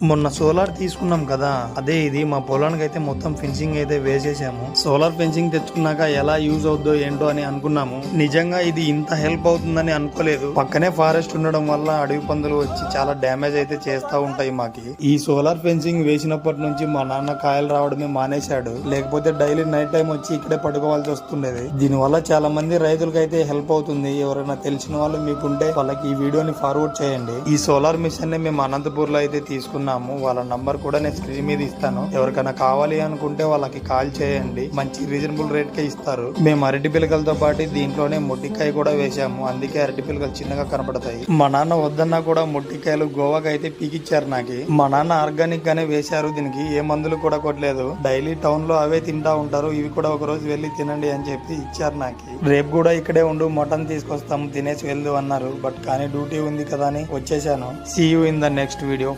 మొన్న సోలార్ తీసుకున్నాం కదా, అదే ఇది మా పొలానికి అయితే మొత్తం ఫెన్సింగ్ అయితే వేసేసాము. సోలార్ ఫెన్సింగ్ తెచ్చుకున్నాక ఎలా యూజ్ అవుద్దో ఏంటో అని అనుకున్నాము. నిజంగా ఇది ఇంత హెల్ప్ అవుతుందని అనుకోలేదు. పక్కనే ఫారెస్ట్ ఉండడం వల్ల అడవి పందులు వచ్చి చాలా డ్యామేజ్ అయితే చేస్తా ఉంటాయి మాకి. ఈ సోలార్ ఫెన్సింగ్ వేసినప్పటి నుంచి మా నాన్న కాయలు రావడమే మానేశాడు. లేకపోతే డైలీ నైట్ టైం వచ్చి ఇక్కడే పడుకోవాల్సి వస్తుండేది. దీని వల్ల చాలా మంది రైతులకు అయితే హెల్ప్ అవుతుంది. ఎవరైనా తెలిసిన వాళ్ళు మీకుంటే వాళ్ళకి ఈ వీడియోని ఫార్వర్డ్ చేయండి. ఈ సోలార్ మిషన్ ని మేము అనంతపూర్ లో అయితే తీసుకున్నాము. వాళ్ళ నంబర్ కూడా నేను స్క్రీన్ మీద ఇస్తాను. ఎవరికైనా కావాలి అనుకుంటే వాళ్ళకి కాల్ చేయండి. మంచి రీజనబుల్ రేట్ కే ఇస్తారు. మేము అరటి పిలకలతో పాటు దీంట్లోనే మొట్టికాయ కూడా వేసాము. అందుకే అరటి పిలకలు చిన్నగా కనపడతాయి. మా నాన్న వద్దన్నా కూడా మొట్టికాయలు గోవాకి అయితే పీకిచ్చారు నాకు. మా నాన్న ఆర్గానిక్ గానే వేశారు. దీనికి ఏ మందులు కూడా కొట్టలేదు. డైలీ టౌన్ లో అవే తింటా ఉంటారు. ఇవి కూడా ఒక రోజు వెళ్ళి తినండి అని చెప్పి ఇచ్చారు నాకు. రేపు కూడా ఇక్కడే ఉండు, మటన్ తీసుకొస్తాము, తినేసి వెళ్దు అన్నారు. బట్ కానీ డ్యూటీ ఉంది కదా అని వచ్చేసాను. See you in the next video.